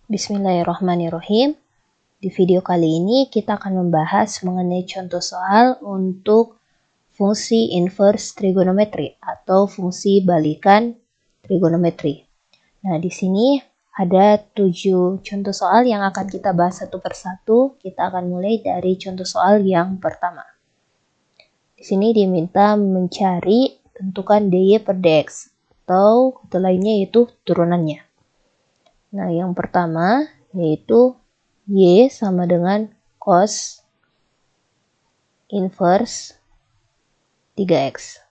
Bismillahirrahmanirrahim. Di video kali ini kita akan membahas mengenai contoh soal untuk fungsi inverse trigonometri atau fungsi balikan trigonometri. Nah, di sini ada 7 contoh soal yang akan kita bahas satu persatu. Kita akan mulai dari contoh soal yang pertama. Di sini diminta mencari tentukan dy per dx atau kata lainnya yaitu turunannya. Nah, yang pertama yaitu y sama dengan cos inverse 3x.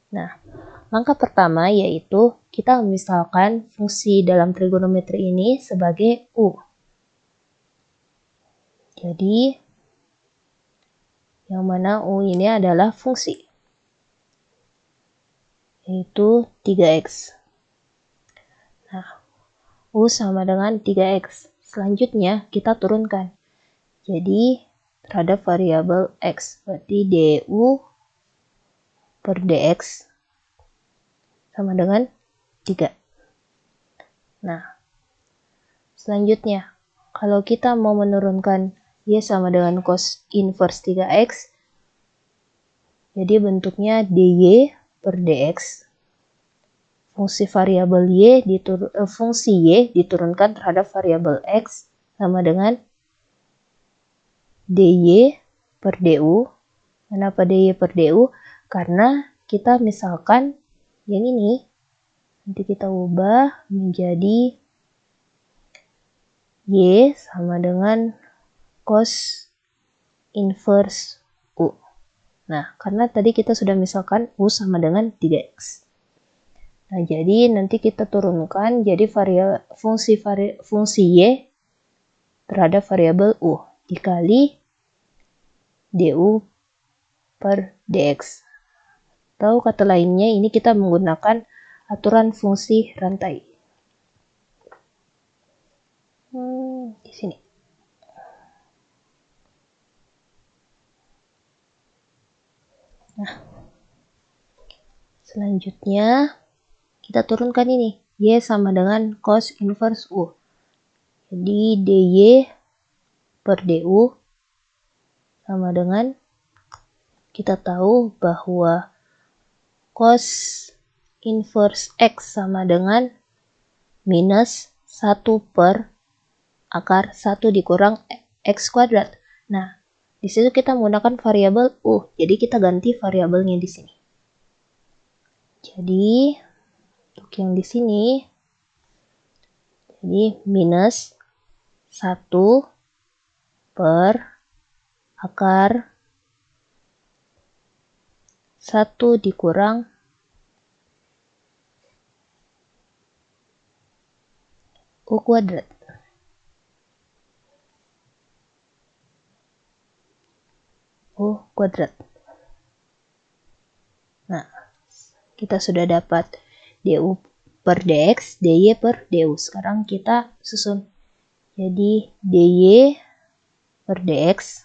Nah, langkah pertama yaitu kita misalkan fungsi dalam trigonometri ini sebagai u. Jadi, yang mana u ini adalah fungsi, yaitu 3x. Nah, u sama dengan 3x. Selanjutnya kita turunkan. Jadi, terhadap variabel x. Berarti du per dx sama dengan 3. Nah, selanjutnya, kalau kita mau menurunkan y sama dengan cos inverse 3x, jadi bentuknya dy per dx. Fungsi variabel fungsi y diturunkan terhadap variabel x sama dengan dy per du. Kenapa dy per du? Karena kita misalkan yang ini nanti kita ubah menjadi y sama dengan cos inverse u. Nah, karena tadi kita sudah misalkan u sama dengan 3x. Nah, jadi nanti kita turunkan jadi fungsi y terhadap variabel u dikali du per dx. Atau kata lainnya ini kita menggunakan aturan fungsi rantai. Di sini. Nah, selanjutnya kita turunkan ini. Y sama dengan cos inverse U. Jadi dy per du sama dengan, kita tahu bahwa cos inverse x sama dengan minus 1 per akar 1 dikurang x kuadrat. Nah, di situ kita menggunakan variabel u. Jadi kita ganti variabelnya di sini. Jadi untuk yang di sini, jadi minus 1 per akar 1 dikurang u kuadrat. U kuadrat. Nah, kita sudah dapat du per dx, dy per du. Sekarang kita susun. Jadi dy per dx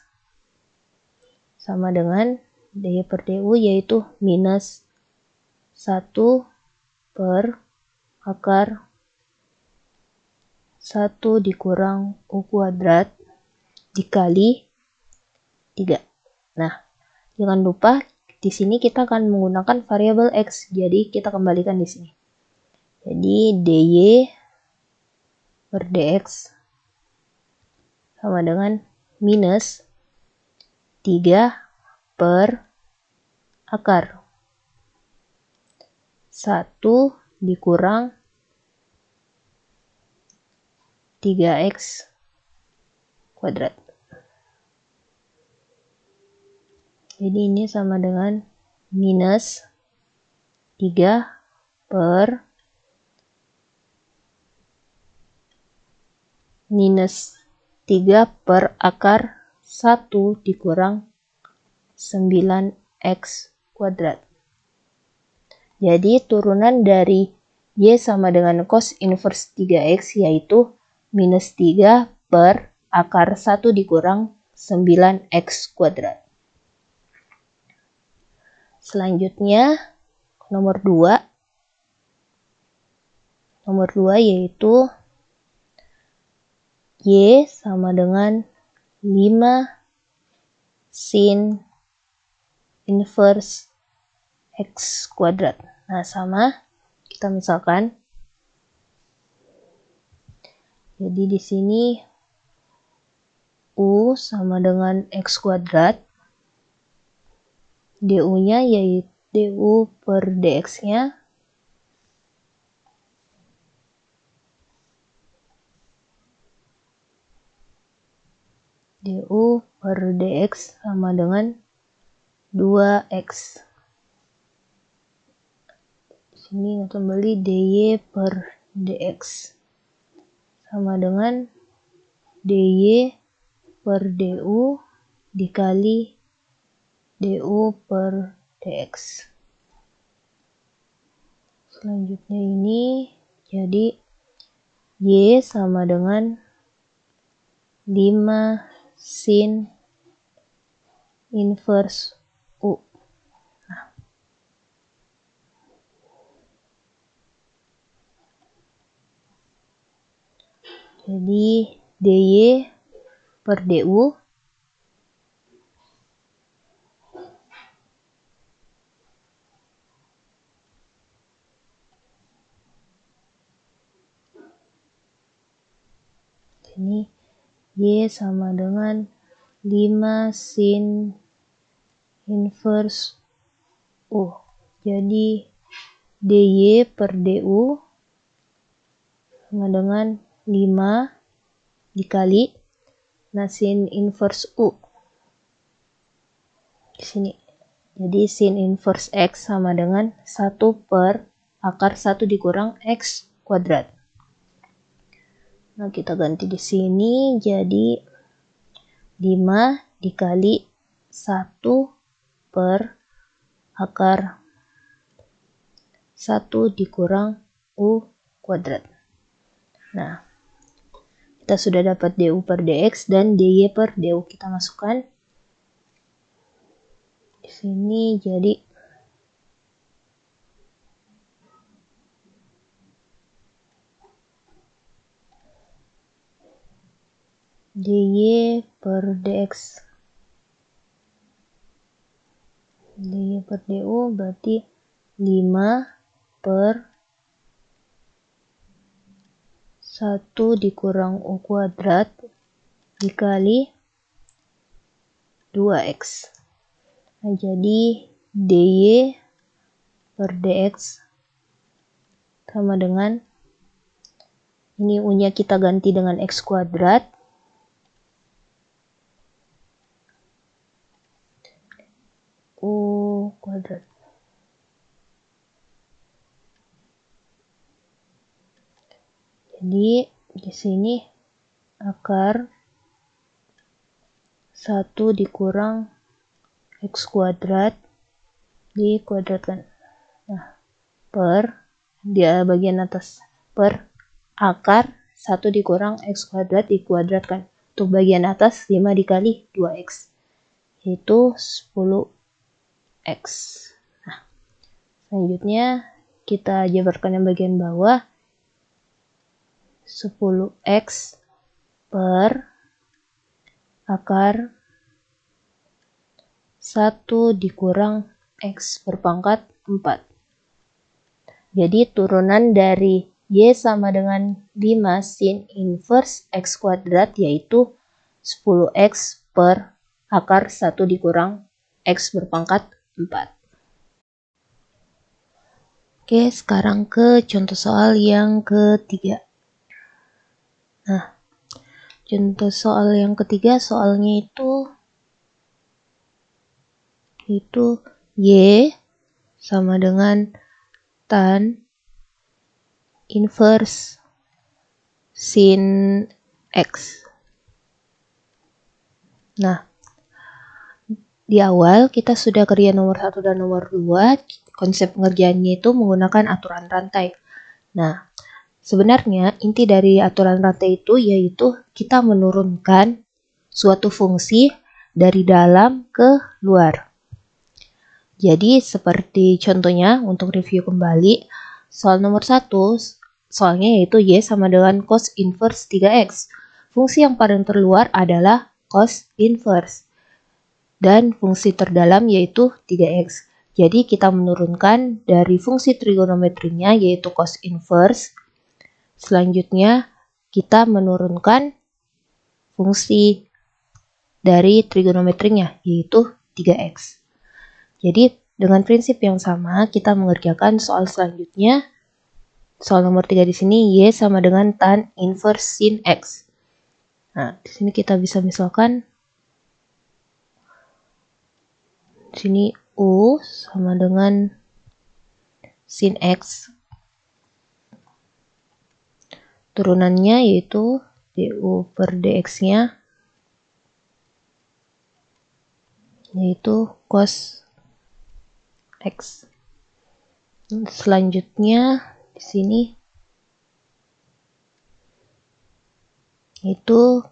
sama dengan dy per du yaitu minus 1 per akar 1 dikurang u kuadrat dikali 3. Nah, jangan lupa di sini kita akan menggunakan variabel x. Jadi kita kembalikan di sini. Jadi dy per dx sama dengan minus 3 per akar 1 dikurang 3x kuadrat. Jadi ini sama dengan minus 3 per akar 1 dikurang 9x kuadrat. Jadi turunan dari y sama dengan cos inverse 3x yaitu minus 3 per akar 1 dikurang 9x kuadrat. Selanjutnya, nomor 2. nomor 2 yaitu Y sama dengan 5 sin inverse X kuadrat. Nah, sama. Kita misalkan. Jadi di sini U sama dengan X kuadrat. DU-nya yaitu DU per DX-nya DU per DX sama dengan 2X. Di sini kembali DY per DX sama dengan DY per DU dikali DU per DX. Selanjutnya ini jadi Y sama dengan 5 sin inverse U. Nah, jadi DY per DU ini Y sama dengan 5 sin inverse U. Jadi DY per DU sama dengan 5 dikali sin inverse U. Di sini. Jadi sin inverse X sama dengan 1 per akar 1 dikurang X kuadrat. Nah, kita ganti di sini jadi 5 dikali 1 per akar 1 dikurang U kuadrat. Nah, kita sudah dapat DU per DX dan DY per DU. Kita masukkan di sini jadi DY per DX. DY per DU berarti 5 per 1 dikurang U kuadrat dikali 2X. Nah, jadi DY per DX sama dengan ini U-nya kita ganti dengan X kuadrat. U kuadrat. Jadi di sini akar 1 dikurang X kuadrat dikuadratkan. Nah, per dia bagian atas per akar 1 dikurang X kuadrat dikuadratkan. Untuk bagian atas 5 dikali 2X yaitu 10X. Nah, selanjutnya kita jabarkan yang bagian bawah. 10X per akar 1 dikurang X berpangkat 4. Jadi turunan dari Y sama dengan 5 sin inverse X kuadrat yaitu 10X per akar 1 dikurang X berpangkat 4. Oke, sekarang ke contoh soal yang ketiga. Nah, contoh soal yang ketiga soalnya itu Y sama dengan tan inverse sin X. Nah, di awal kita sudah kerja nomor 1 dan nomor 2. Konsep pengerjaannya itu menggunakan aturan rantai. Nah, sebenarnya inti dari aturan rantai itu yaitu kita menurunkan suatu fungsi dari dalam ke luar. Jadi seperti contohnya untuk review kembali, soal nomor 1 soalnya yaitu Y sama dengan cos inverse 3X. Fungsi yang paling terluar adalah cos inverse. Dan fungsi terdalam yaitu 3X. Jadi kita menurunkan dari fungsi trigonometrinya yaitu cos inverse. Selanjutnya kita menurunkan fungsi dari trigonometrinya yaitu 3X. Jadi dengan prinsip yang sama kita mengerjakan soal selanjutnya. Soal nomor 3 di sini Y sama dengan tan inverse sin X. Nah, di sini kita bisa misalkan di sini U sama dengan sin X. Turunannya yaitu du per dx-nya yaitu cos X. Selanjutnya di sini itu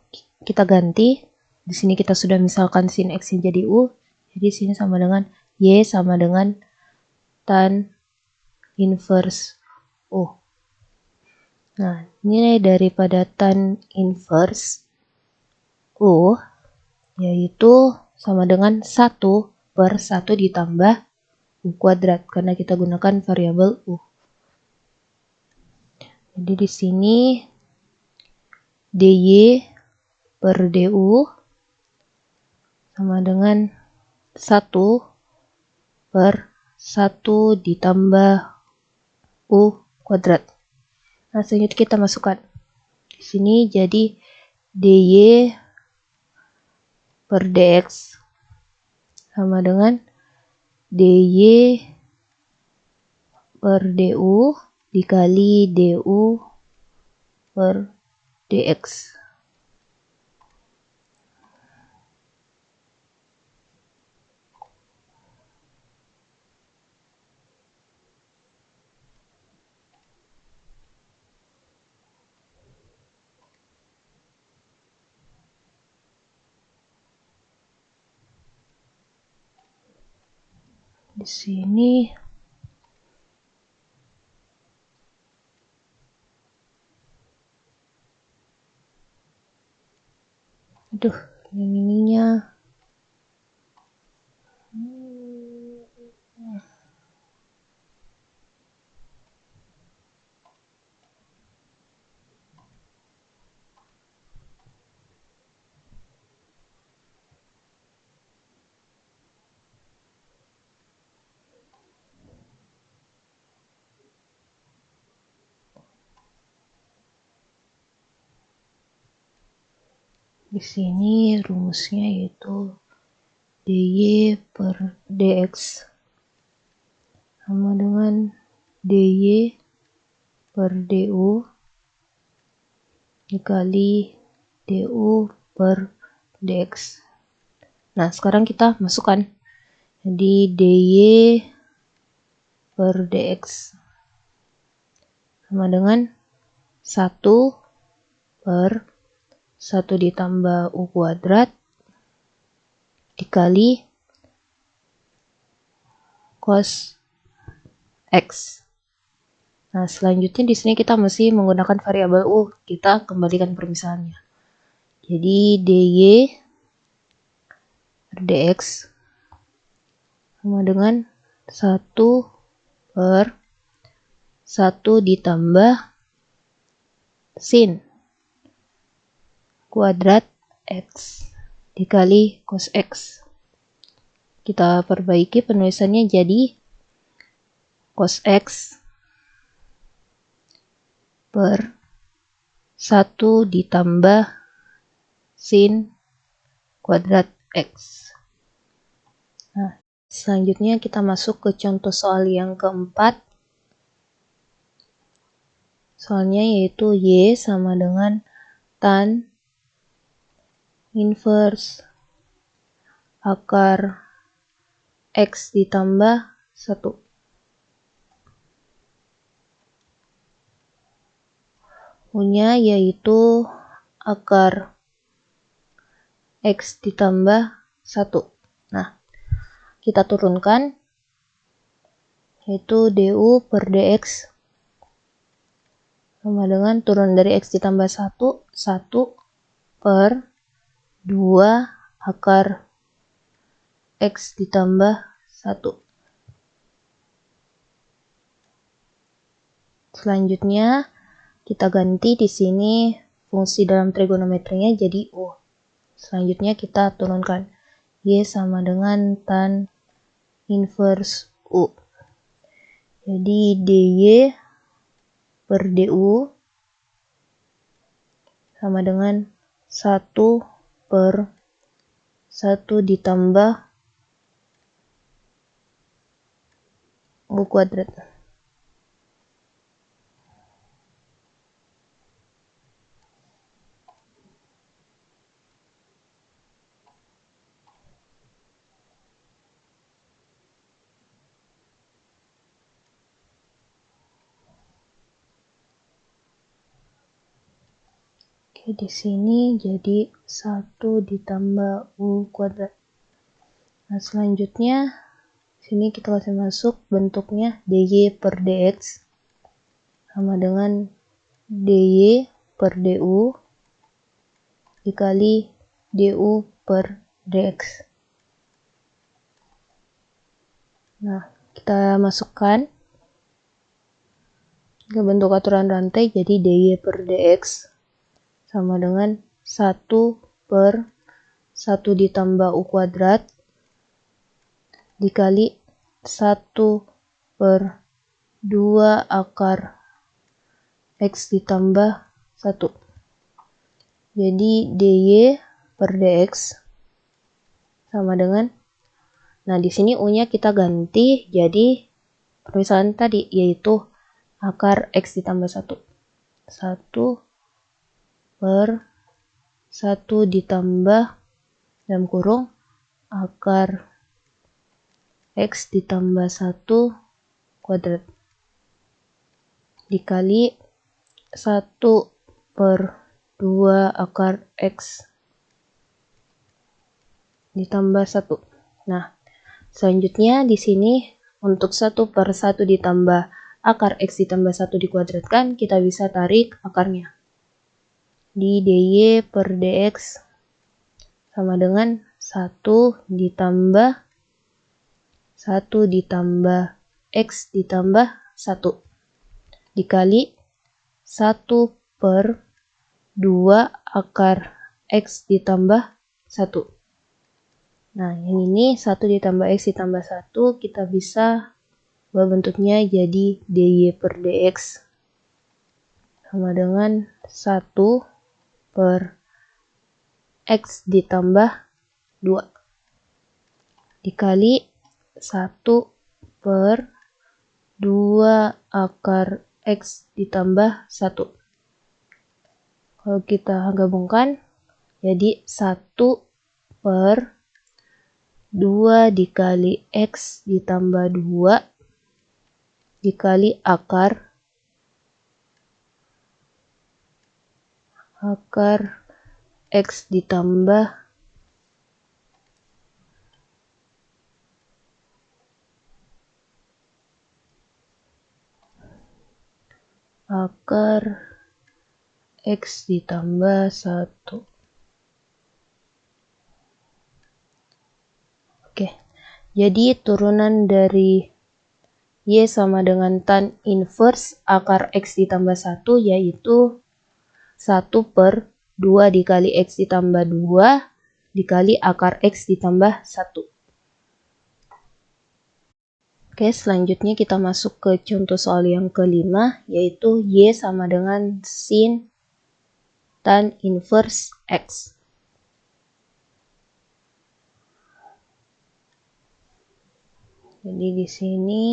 kita ganti. Di sini kita sudah misalkan sin X jadi U. Jadi sini sama dengan Y sama dengan tan inverse U. Nah, nilai daripada tan inverse U yaitu sama dengan 1 per 1 ditambah U kuadrat karena kita gunakan variabel U. Jadi di sini dy per du sama dengan 1 per 1 ditambah U kuadrat. Nah, selanjutnya kita masukkan. Di sini jadi dy per dx sama dengan dy per du dikali du per dx. Di sini aduh, ininya di sini rumusnya yaitu dy per dx sama dengan dy per du dikali du per dx. Nah, sekarang kita masukkan. Jadi dy per dx sama dengan 1 per 1 ditambah U kuadrat dikali cos X. Nah, selanjutnya di sini kita mesti menggunakan variabel U. Kita kembalikan permisalannya. Jadi dy per dx sama dengan 1 per 1 ditambah sin kuadrat X dikali cos X. Kita perbaiki penulisannya jadi cos X per 1 ditambah sin kuadrat X. Nah, selanjutnya kita masuk ke contoh soal yang keempat. Soalnya yaitu Y sama dengan tan inverse akar X ditambah 1. U-nya yaitu akar X ditambah 1. Nah, kita turunkan yaitu du per dx sama dengan turunan dari X ditambah 1, 1 per 2 akar X ditambah 1. Selanjutnya, kita ganti di sini fungsi dalam trigonometrinya jadi U. Selanjutnya kita turunkan Y sama dengan tan inverse U. Jadi DY per DU sama dengan 1 per 1 ditambah U kuadrat. Oke, di sini jadi 1 ditambah U kuadrat. Nah, selanjutnya sini kita kasih masuk bentuknya DY per DX sama dengan DY per DU dikali DU per DX. Nah, kita masukkan ke bentuk aturan rantai, jadi DY per DX sama dengan 1 per 1 ditambah U kuadrat dikali 1 per 2 akar X ditambah 1. Jadi DY per DX sama dengan, nah di sini U-nya kita ganti jadi permisalan tadi, yaitu akar X ditambah 1. 1 per 1 ditambah dalam kurung akar X ditambah 1 kuadrat dikali 1 per 2 akar X ditambah 1. Nah, selanjutnya di sini untuk 1 per 1 ditambah akar X ditambah 1 dikuadratkan, kita bisa tarik akarnya. Di DY per DX sama dengan 1 ditambah X ditambah 1 dikali 1 per 2 akar X ditambah 1. Nah, yang ini 1 ditambah X ditambah 1 kita bisa ubah bentuknya jadi DY per DX sama dengan 1 per X ditambah 2 dikali 1 per 2 akar X ditambah 1. Kalau kita gabungkan jadi 1 per 2 dikali X ditambah 2 dikali akar X ditambah akar X ditambah 1. Oke, jadi turunan dari Y sama dengan tan inverse akar X ditambah 1 yaitu 1 per 2 dikali X ditambah 2 dikali akar X ditambah 1. Oke, selanjutnya kita masuk ke contoh soal yang kelima, yaitu Y sama dengan sin tan inverse X. Jadi di sini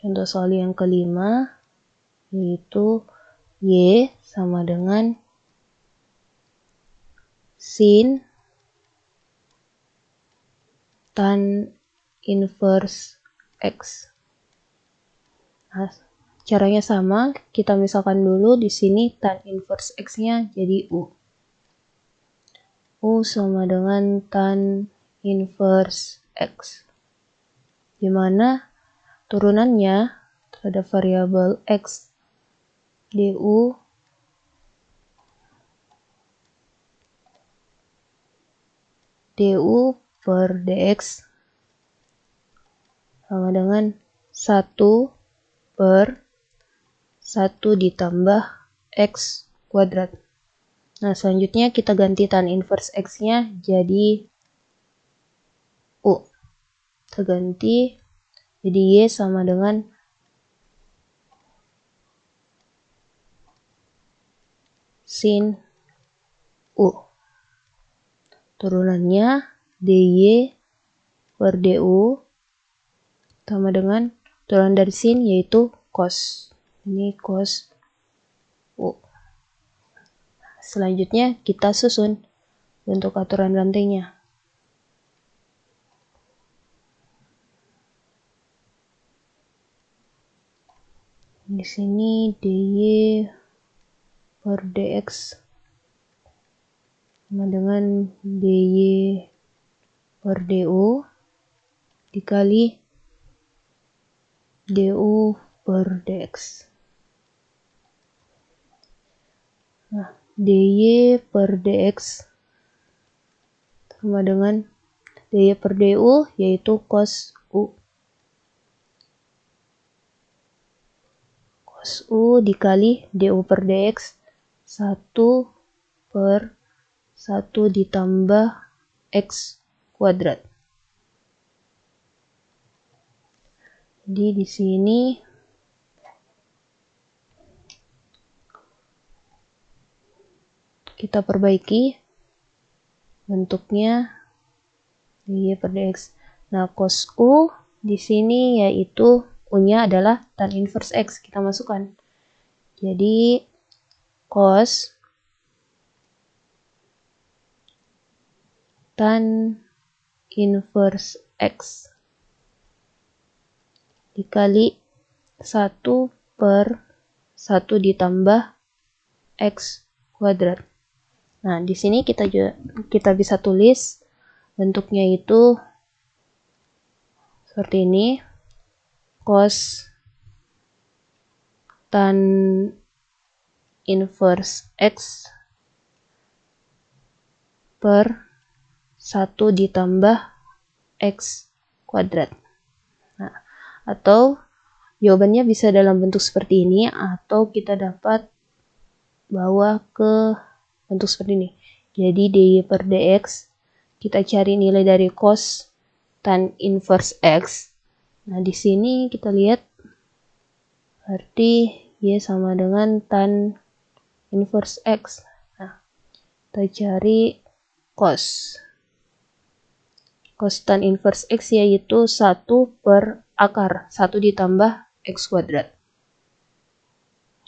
contoh soal yang kelima, yaitu Y sama dengan sin tan inverse X. Nah, caranya sama, kita misalkan dulu di sini tan inverse X-nya jadi U. U sama dengan tan inverse X. Dimana turunannya pada variabel X du per dx sama dengan 1 per 1 ditambah X kuadrat. Nah, selanjutnya kita ganti tan inverse X-nya jadi U. Kita ganti jadi Y sama dengan sin U. Turunannya dy per du sama dengan turunan dari sin yaitu cos. Ini cos U. Selanjutnya kita susun bentuk aturan rantainya. Di sini dy per dx sama dengan dy per du dikali du per dx. Nah, dy per dx sama dengan dy per du yaitu cos u. Cos u dikali du per dx 1 per 1 ditambah X kuadrat. Jadi di sini kita perbaiki bentuknya dy per dx. Nah, cos u di sini yaitu u-nya adalah tan inverse X, kita masukkan. Jadi cos tan inverse X dikali 1 per 1 ditambah X kuadrat. Nah, di sini kita bisa tulis bentuknya itu seperti ini. Cos tan inverse X per 1 ditambah X kuadrat. Nah, atau jawabannya bisa dalam bentuk seperti ini, atau kita dapat bawa ke bentuk seperti ini. Jadi dy per dx, kita cari nilai dari cos tan inverse X. Nah, di sini kita lihat berarti y sama dengan tan inverse X. Nah, kita cari cos tan inverse X yaitu 1 per akar 1 ditambah X kuadrat.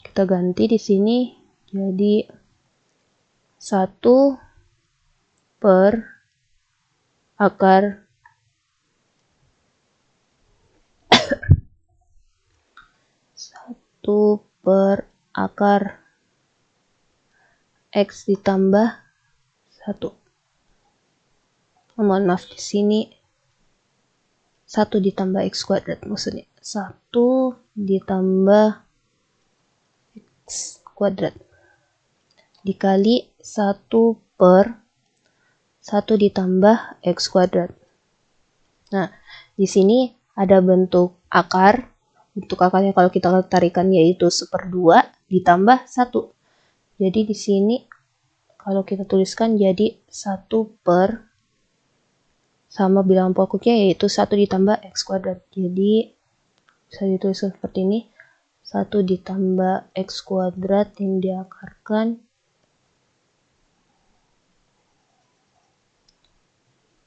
Kita ganti di sini jadi 1 per akar 1 per akar X ditambah 1. Mohon maaf, di sini 1 ditambah X kuadrat, maksudnya 1 ditambah X kuadrat dikali 1 per 1 ditambah X kuadrat. Nah, di sini ada bentuk akar. Bentuk akarnya kalau kita tarikan yaitu 1/2 ditambah 1. Jadi di sini kalau kita tuliskan jadi 1 per sama bilangan pokoknya yaitu 1 ditambah X kuadrat. Jadi bisa ditulis seperti ini. 1 ditambah X kuadrat yang diakarkan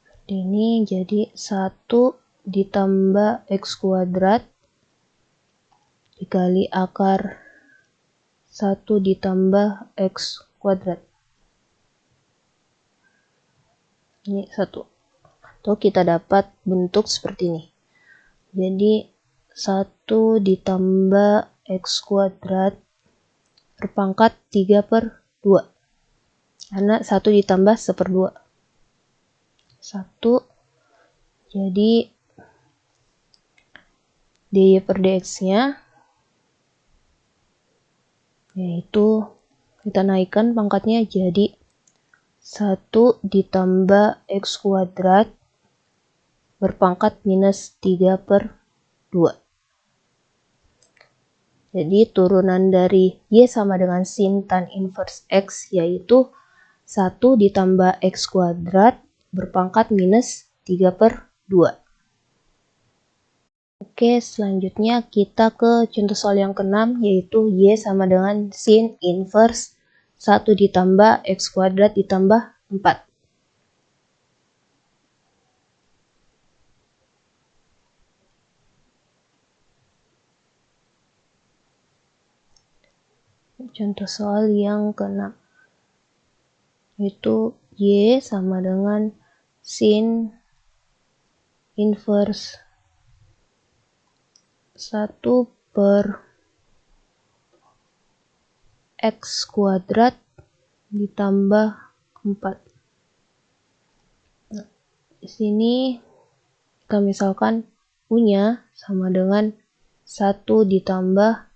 seperti ini. Jadi 1 ditambah X kuadrat dikali akar 1 ditambah X kuadrat. Ini 1. Atau kita dapat bentuk seperti ini. Jadi 1 ditambah X kuadrat berpangkat 3/2. Karena 1 ditambah 1/2. 1. Jadi dy per dx-nya yaitu kita naikkan pangkatnya jadi 1 ditambah X kuadrat berpangkat minus 3/2. Jadi turunan dari Y sama dengan sin tan inverse X yaitu 1 ditambah X kuadrat berpangkat minus 3/2. Oke, selanjutnya kita ke contoh soal yang ke-6 yaitu Y sama dengan sin inverse 1 ditambah X kuadrat ditambah 4. Contoh soal yang ke-6 yaitu Y sama dengan sin inverse 1 per X kuadrat ditambah 4. Nah, di sini kita misalkan U-nya sama dengan 1 ditambah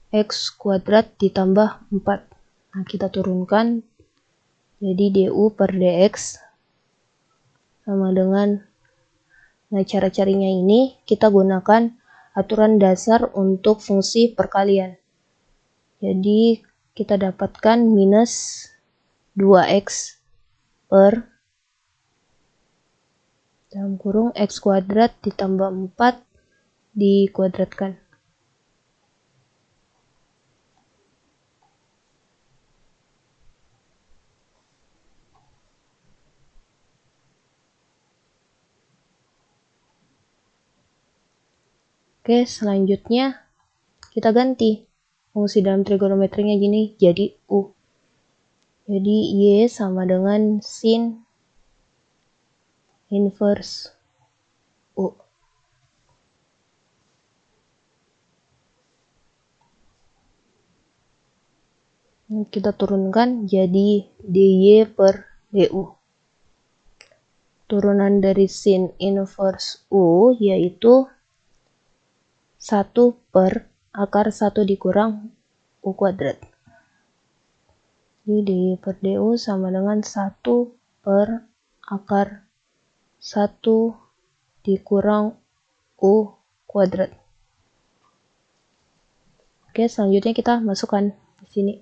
X kuadrat ditambah 4. Nah, kita turunkan jadi du per dx sama dengan, nah cara carinya ini kita gunakan aturan dasar untuk fungsi perkalian. Jadi kita dapatkan minus 2x per dalam kurung X kuadrat ditambah 4 dikuadratkan. Oke, selanjutnya kita ganti fungsi dalam trigonometrinya gini jadi U. Jadi Y sama dengan sin inverse U. Kita turunkan jadi dy per du. Turunan dari sin inverse U yaitu 1 per akar 1 dikurang U kuadrat. Jadi dy per du sama dengan 1 per akar 1 dikurang U kuadrat. Oke, selanjutnya kita masukkan di sini.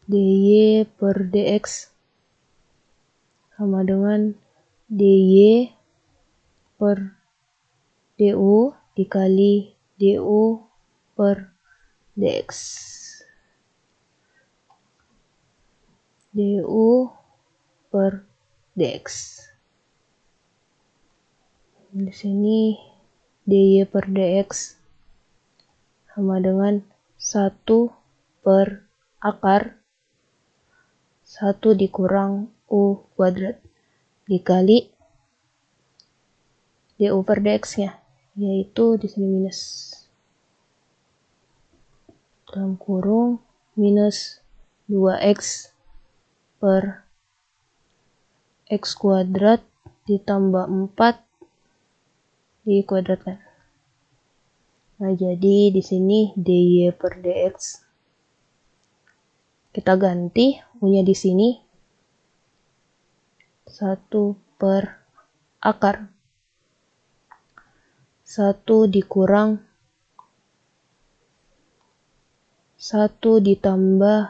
dy per dx sama dengan dy per du dikali du per dx. du per dx. Di sini dy per dx sama dengan 1 per akar 1 dikurang U kuadrat dikali du per dx-nya, yaitu di sini minus. Dalam kurung minus 2x per x kuadrat ditambah 4 dikuadratkan. Nah, jadi di sini dy per dx kita ganti U-nya di sini 1 per akar 1 dikurang 1 ditambah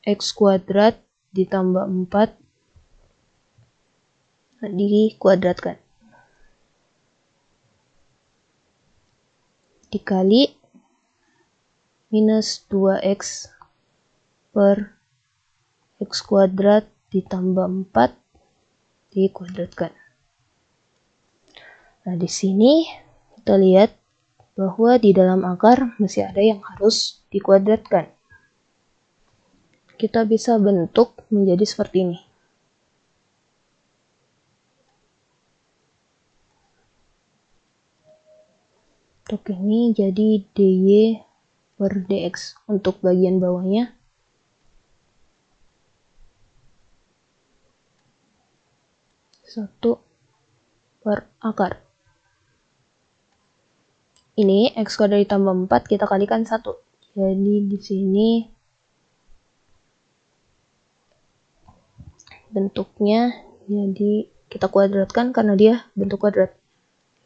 x kuadrat ditambah 4 dikuadratkan dikali minus 2x per x kuadrat ditambah 4 dikuadratkan. Nah, di sini kita lihat bahwa di dalam akar masih ada yang harus dikuadratkan. Kita bisa bentuk menjadi seperti ini. Untuk ini jadi dy per dx untuk bagian bawahnya. Satu per akar. Ini X kuadrat ditambah 4 kita kalikan 1. Jadi di sini bentuknya jadi kita kuadratkan karena dia bentuk kuadrat.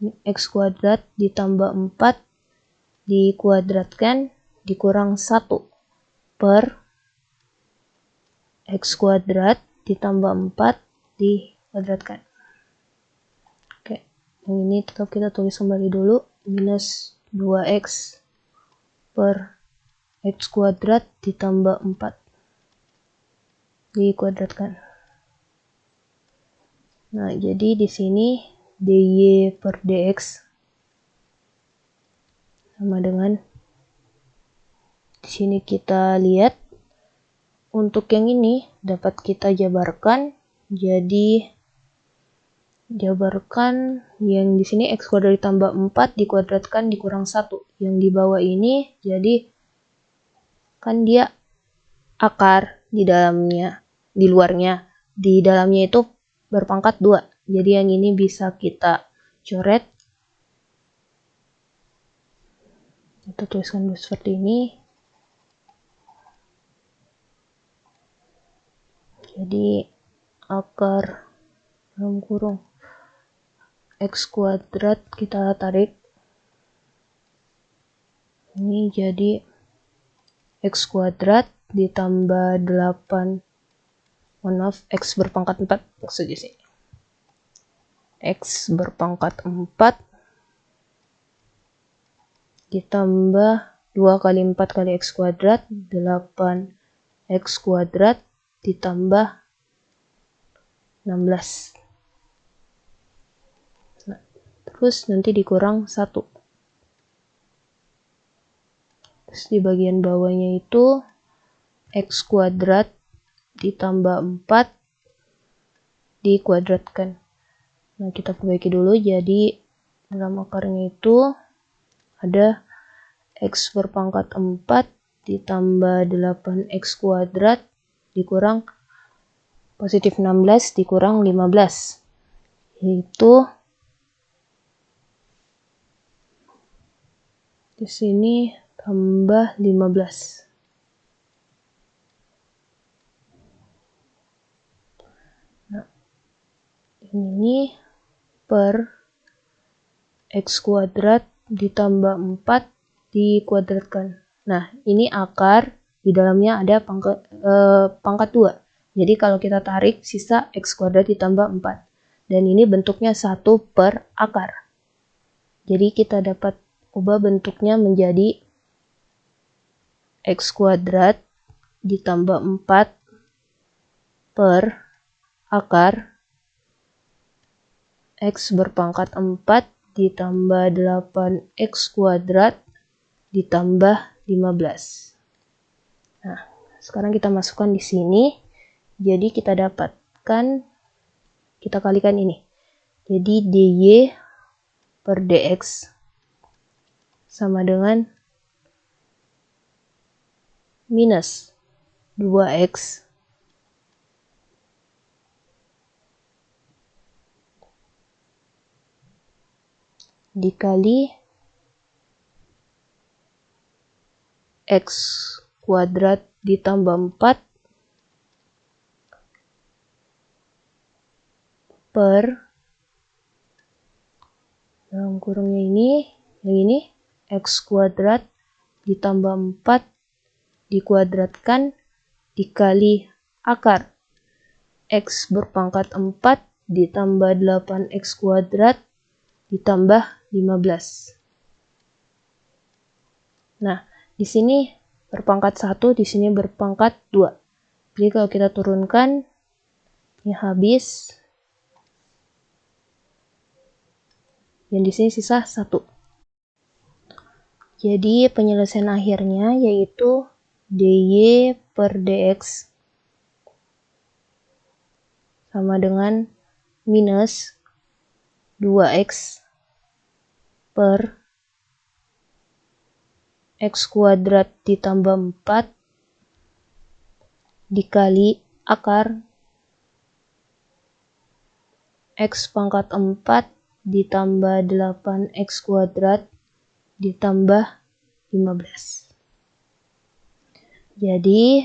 Ini X kuadrat ditambah 4 dikuadratkan dikurang 1 per X kuadrat ditambah 4 dikuadratkan. Oke, yang ini tetap kita tulis kembali dulu, minus 2X per X kuadrat ditambah 4 dikuadratkan. Nah, jadi di sini dy per dx sama dengan di sini kita lihat untuk yang ini dapat kita jabarkan, jadi jabarkan yang di sini X kuadrat ditambah 4 dikuadratkan dikurang 1. Yang di bawah ini jadi kan dia akar di dalamnya, di luarnya, di dalamnya itu berpangkat 2. Jadi yang ini bisa kita coret. Kita tuliskan dulu seperti ini. Jadi akar dalam kurung X kuadrat kita tarik. Ini jadi X kuadrat ditambah 8. X berpangkat 4 maksudnya sih. X berpangkat 4 ditambah 2 kali 4 kali X kuadrat, 8X kuadrat ditambah 16. Nah, terus nanti dikurang 1. Terus di bagian bawahnya itu X kuadrat ditambah 4 dikuadratkan. Nah, kita perbaiki dulu. Jadi dalam akarnya itu ada X berpangkat 4 ditambah 8X kuadrat dikurang positif 16 dikurang 15. Yaitu di sini tambah 15. Nah, ini per X kuadrat ditambah 4 dikuadratkan. Nah, ini akar, di dalamnya ada pangkat 2. Jadi kalau kita tarik, sisa X kuadrat ditambah 4. Dan ini bentuknya 1 per akar. Jadi kita dapat ubah bentuknya menjadi X kuadrat ditambah 4 per akar X berpangkat 4 ditambah 8X kuadrat ditambah 15. Nah, sekarang kita masukkan di sini. Jadi kita dapatkan, kita kalikan ini. Jadi dy per dx sama dengan minus 2x dikali X kuadrat ditambah 4 per dalam kurungnya ini, yang ini X kuadrat ditambah 4 dikuadratkan dikali akar X berpangkat 4 ditambah 8X kuadrat ditambah 15. Nah, di sini berpangkat 1, di sini berpangkat 2. Jadi kalau kita turunkan, ini habis. Yang di sini sisa 1. Jadi penyelesaian akhirnya yaitu dy per dx sama dengan minus 2x per X kuadrat ditambah 4 dikali akar X pangkat 4 ditambah 8x kuadrat ditambah 15. Jadi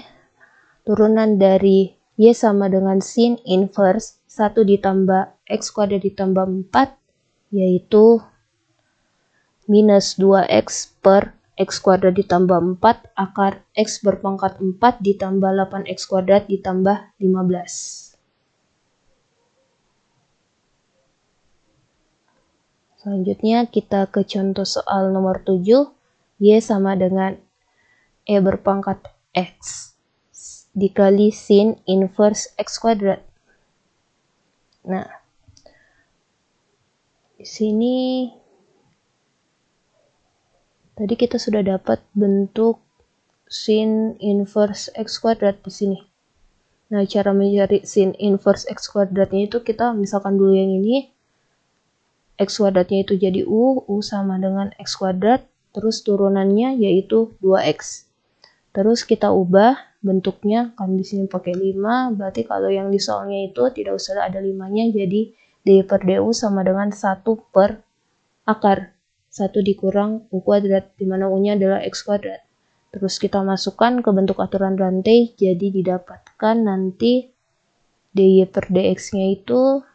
turunan dari Y sama dengan sin inverse 1 ditambah X kuadrat ditambah 4 yaitu minus 2X per X kuadrat ditambah 4 akar X berpangkat 4 ditambah 8X kuadrat ditambah 15. Selanjutnya kita ke contoh soal nomor 7. Y sama dengan E berpangkat X dikali sin inverse X kuadrat. Nah, di sini tadi kita sudah dapat bentuk sin inverse X kuadrat di sini. Nah, cara mencari sin inverse X kuadratnya itu kita misalkan dulu yang ini, X kuadratnya itu jadi U sama dengan X kuadrat, terus turunannya yaitu 2X. Terus kita ubah bentuknya, kan di sini pakai 5, berarti kalau yang di soalnya itu tidak usah ada 5-nya, jadi D per DU sama dengan 1 per akar 1 dikurang U kuadrat, dimana U-nya adalah X kuadrat. Terus kita masukkan ke bentuk aturan rantai, jadi didapatkan nanti DY per DX-nya itu,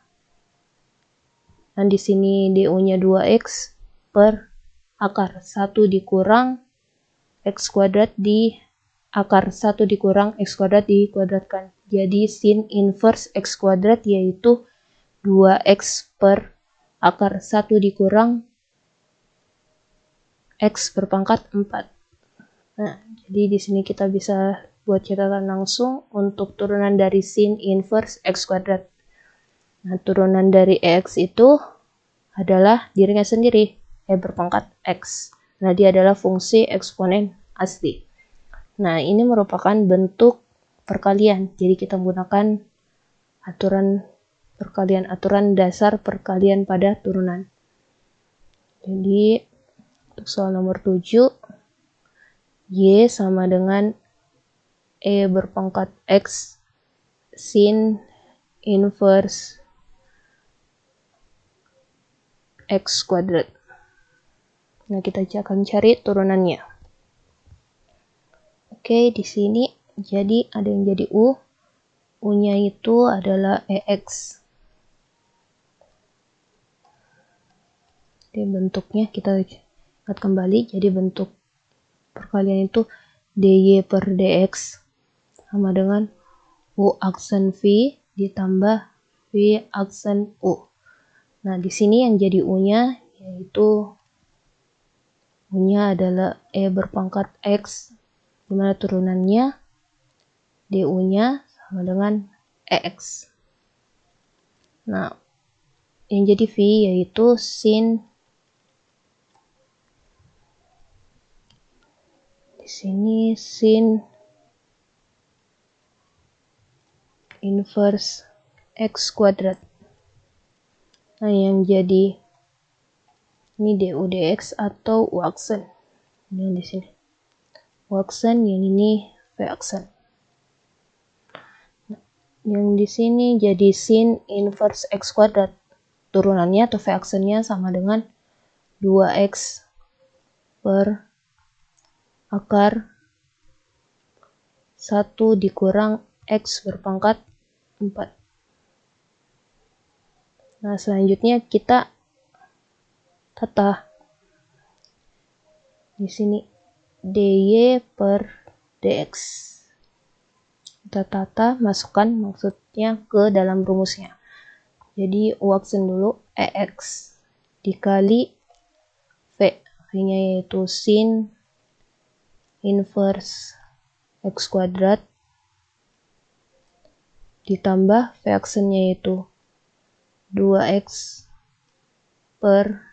dan di sini DU-nya 2X per akar 1 dikurang X kuadrat di akar 1 dikurang X kuadrat dikuadratkan. Jadi sin inverse X kuadrat yaitu 2X per akar 1 dikurang X berpangkat 4. Nah, jadi di sini kita bisa buat catatan langsung untuk turunan dari sin inverse X kuadrat. Nah, turunan dari EX itu adalah dirinya sendiri, E berpangkat X. Nah, dia adalah fungsi eksponen asli. Nah, ini merupakan bentuk perkalian. Jadi kita menggunakan aturan perkalian, aturan dasar perkalian pada turunan. Jadi untuk soal nomor 7, Y sama dengan E berpangkat X sin inverse X kuadrat. Nah, kita akan cari turunannya. Oke, di sini jadi ada yang jadi U. U-nya itu adalah EX. Jadi bentuknya kita lihat kembali. Jadi bentuk perkalian itu DY per DX sama dengan U aksen V ditambah V aksen U. Nah, di sini yang jadi U-nya yaitu U-nya adalah E berpangkat X, dimana turunannya DU-nya sama dengan EX. Nah, yang jadi V yaitu sin, di sini sin inverse X kuadrat. Nah, yang jadi ini DU DX atau U aksen. Ini yang di sini. U aksen, yang ini V aksen. Yang di sini jadi sin inverse X kuadrat. Turunannya atau V aksennya sama dengan 2X per akar 1 dikurang X berpangkat 4. Nah, selanjutnya kita tata. Di sini DY per DX. Kita tata, masukkan maksudnya ke dalam rumusnya. Jadi U aksen dulu, EX dikali V. V-nya yaitu sin inverse X kuadrat ditambah V aksennya yaitu 2X per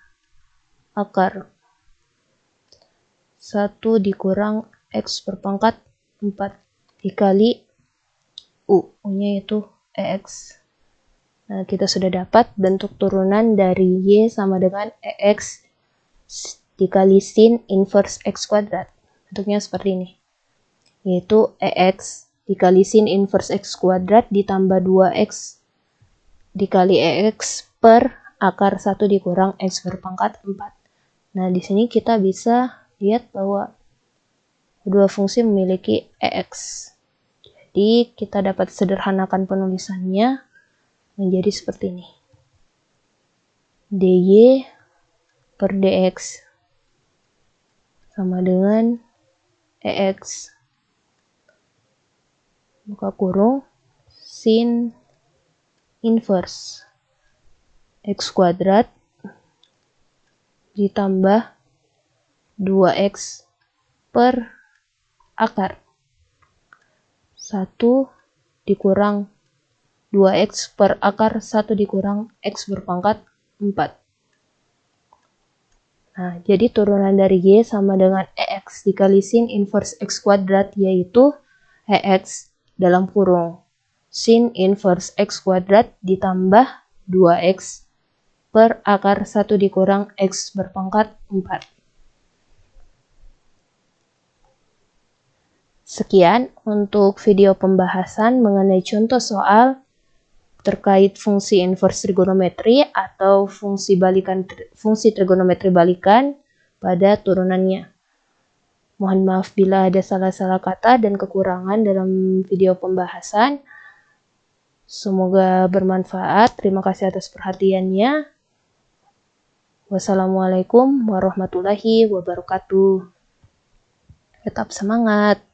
akar 1 dikurang X berpangkat 4 dikali U-nya yaitu EX. Nah, kita sudah dapat bentuk turunan dari Y sama dengan EX dikali sin inverse X kuadrat. Bentuknya seperti ini, yaitu EX dikali sin inverse X kuadrat ditambah 2X dikali EX per akar 1 dikurang X berpangkat 4. Nah, di sini kita bisa lihat bahwa kedua fungsi memiliki EX. Jadi, kita dapat sederhanakan penulisannya menjadi seperti ini. dy per dx sama dengan EX buka kurung sin inverse X kuadrat ditambah 2X per akar 1 dikurang 2X per akar 1 dikurang X berpangkat 4. Nah, jadi turunan dari Y sama dengan EX dikali sin inverse X kuadrat, yaitu EX dalam kurung sin inverse X kuadrat ditambah 2X per akar 1 dikurang X berpangkat 4. Sekian untuk video pembahasan mengenai contoh soal terkait fungsi inverse trigonometri atau fungsi trigonometri balikan pada turunannya. Mohon maaf bila ada salah-salah kata dan kekurangan dalam video pembahasan. Semoga bermanfaat. Terima kasih atas perhatiannya. Wassalamualaikum warahmatullahi wabarakatuh. Tetap semangat.